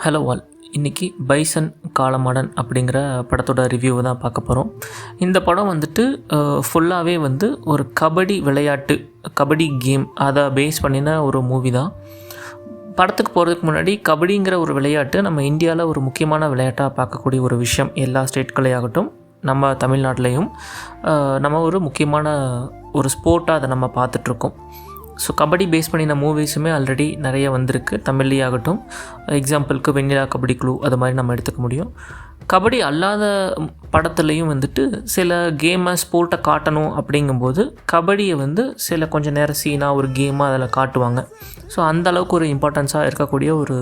Hello all. இன்றைக்கி bison Kaalamaadan அப்படிங்கிற படத்தோட ரிவ்யூவை தான் பார்க்க போகிறோம். இந்த படம் வந்துட்டு ஃபுல்லாகவே வந்து ஒரு கபடி விளையாட்டு, கபடி கேம் அதை பேஸ் பண்ணின ஒரு மூவி தான். படத்துக்கு போகிறதுக்கு முன்னாடி கபடிங்கிற ஒரு விளையாட்டு நம்ம இந்தியாவில் ஒரு முக்கியமான விளையாட்டாக பார்க்கக்கூடிய ஒரு விஷயம். எல்லா ஸ்டேட்களேயாகட்டும், நம்ம தமிழ்நாட்டிலையும் நம்ம ஒரு முக்கியமான ஒரு ஸ்போர்ட்டாக அதை நம்ம பார்த்துட்ருக்கோம். ஸோ கபடி பேஸ் பண்ணின மூவிஸுமே ஆல்ரெடி நிறைய வந்திருக்கு, தமிழ்லேயே ஆகட்டும். எக்ஸாம்பிளுக்கு வெண்ணிலா கபடி குழு அது மாதிரி நம்ம எடுத்துக்க முடியும். கபடி அல்லாத படத்துலேயும் வந்துட்டு சில கேமை ஸ்போர்ட்டை காட்டணும் அப்படிங்கும்போது கபடியை வந்து சில கொஞ்சம் நேரம் சீனாக ஒரு கேமாக அதில் காட்டுவாங்க. ஸோ அந்தளவுக்கு ஒரு இம்பார்ட்டன்ஸாக இருக்கக்கூடிய ஒரு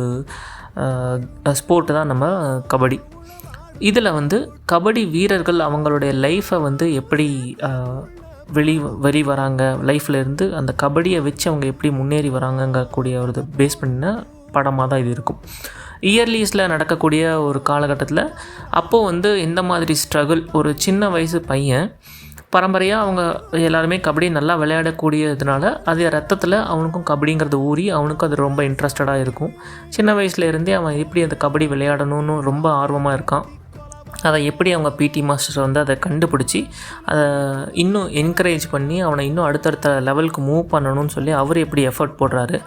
ஸ்போர்ட்டு தான் நம்ம கபடி. இதில் வந்து கபடி வீரர்கள் அவங்களுடைய லைஃப்பை வந்து எப்படி வரி வராங்க, லைஃப்லேருந்து அந்த கபடியை வச்சு அவங்க எப்படி முன்னேறி வராங்கங்கக்கூடிய ஒரு பேஸ் பண்ணின படமாக தான் இது இருக்கும். இயர்லீஸில் நடக்கக்கூடிய ஒரு காலகட்டத்தில் அப்போது வந்து எந்த மாதிரி ஸ்ட்ரகிள், ஒரு சின்ன வயசு பையன் பரம்பரையாக அவங்க எல்லாருமே கபடி நல்லா விளையாடக்கூடியதுனால அது ரத்தத்தில் அவனுக்கும் கபடிங்கிறது ஊறி அவனுக்கும் அது ரொம்ப இன்ட்ரெஸ்டடாக இருக்கும். சின்ன வயசுலேருந்தே அவன் எப்படி அந்த கபடி விளையாடணும்னு ரொம்ப ஆர்வமாக இருக்கான். அதை எப்படி அவங்க பிடி மாஸ்டர் வந்து அதை கண்டுபிடிச்சி அதை இன்னும் என்கரேஜ் பண்ணி அவனை இன்னும் அடுத்தடுத்த லெவலுக்கு மூவ் பண்ணணும்னு சொல்லி அவர் எப்படி எஃபர்ட் போடுறாரு.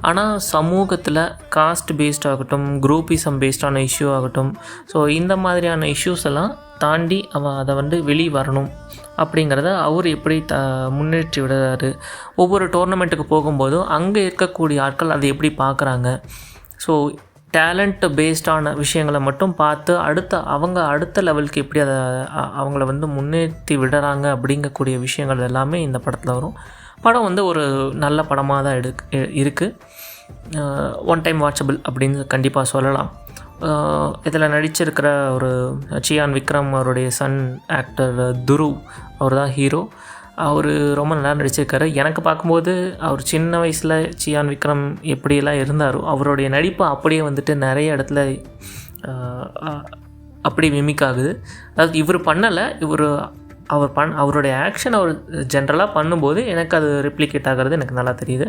ஆனால் சமூகத்தில் காஸ்ட் பேஸ்ட் ஆகட்டும், குரூப்பிசம் பேஸ்டான இஷ்யூ ஆகட்டும், ஸோ இந்த மாதிரியான இஷ்யூஸ் எல்லாம் தாண்டி அவன் அதை வந்து வெளியே வரணும் அப்படிங்கிறத அவர் எப்படி முன்னேற்றி விடுறாரு. ஒவ்வொரு டோர்னமெண்ட்டுக்கு போகும்போதும் அங்கே இருக்கக்கூடிய ஆட்கள் அதை எப்படி பார்க்குறாங்க. ஸோ டேலண்ட் பேஸ்டான விஷயங்களை மட்டும் பார்த்து அடுத்த லெவலுக்கு எப்படி அதை அவங்கள வந்து முன்னேற்றி விடுறாங்க அப்படிங்கக்கூடிய விஷயங்கள் எல்லாமே இந்த படத்தில் வரும். படம் வந்து ஒரு நல்ல படமாக தான் இருக்குது. ஒன் டைம் வாட்சபிள் அப்படின்னு கண்டிப்பாக சொல்லலாம். இதில் நடிச்சிருக்கிற ஒரு சியான் விக்ரம் அவருடைய சன் ஆக்டர் துருவ், அவர் தான் ஹீரோ. அவர் ரொம்ப நல்லா நடிச்சிருக்காரு. எனக்கு பார்க்கும்போது அவர் சின்ன வயசில் சியான் விக்ரம் எப்படியெல்லாம் இருந்தாரோ அவருடைய நடிப்பு அப்படியே வந்துட்டு நிறைய இடத்துல அப்படி மிமிக் ஆகுது. அதாவது இவர் பண்ணலை, அவருடைய ஆக்ஷன் அவர் ஜென்ரலாக பண்ணும்போது எனக்கு அது ரிப்ளிகேட் ஆகிறது எனக்கு நல்லா தெரியுது.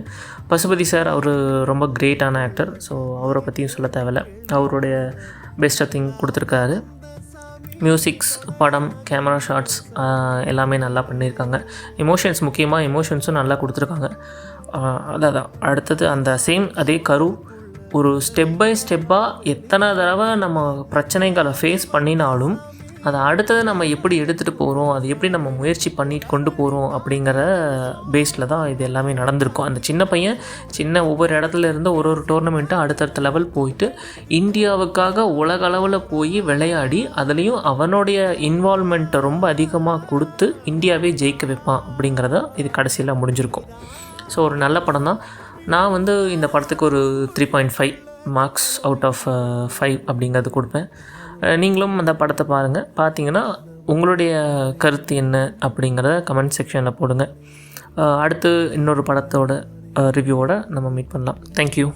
பசுபதி சார் அவர் ரொம்ப கிரேட்டான ஆக்டர். ஸோ அவரை பற்றியும் சொல்ல தேவையில்லை, அவருடைய பெஸ்ட் திங் கொடுத்துருக்காரு. மியூசிக்ஸ், படம், கேமரா ஷாட்ஸ் எல்லாமே நல்லா பண்ணியிருக்காங்க. முக்கியமாக எமோஷன்ஸும் நல்லா கொடுத்துருக்காங்க. அதான் அடுத்தது அந்த அதே கரு ஒரு ஸ்டெப் பை ஸ்டெப்பாக எத்தனை தடவை நம்ம பிரச்சனைகளை ஃபேஸ் பண்ணினாலும் அதை அடுத்தது நம்ம எப்படி எடுத்துகிட்டு போகிறோம், அது எப்படி நம்ம முயற்சி பண்ணிட்டு கொண்டு போகிறோம் அப்படிங்கிற பேஸில் தான் இது எல்லாமே நடந்திருக்கும். அந்த சின்ன பையன் ஒவ்வொரு இடத்துல இருந்து ஒரு டோர்னமெண்ட்டு அடுத்தடுத்த லெவல் போயிட்டு இந்தியாவுக்காக உலக அளவில் போய் விளையாடி அதுலேயும் அவனுடைய இன்வால்மெண்ட்டை ரொம்ப அதிகமாக கொடுத்து இந்தியாவே ஜெயிக்க வைப்பான் அப்படிங்கிறத இது கடைசியில் முடிஞ்சிருக்கும். ஸோ ஒரு நல்ல படம் தான். நான் வந்து இந்த படத்துக்கு ஒரு 3.5 மார்க்ஸ் அவுட் ஆஃப் 5 அப்படிங்கிறது கொடுப்பேன். நீங்களும் அந்த படத்தை பார்த்தீங்கன்னா உங்களுடைய கருத்து என்ன அப்படிங்கிறத கமெண்ட் செக்ஷனில் போடுங்க. அடுத்து இன்னொரு படத்தோட ரிவ்யூவோட நம்ம மீட் பண்ணலாம். தேங்க்யூ.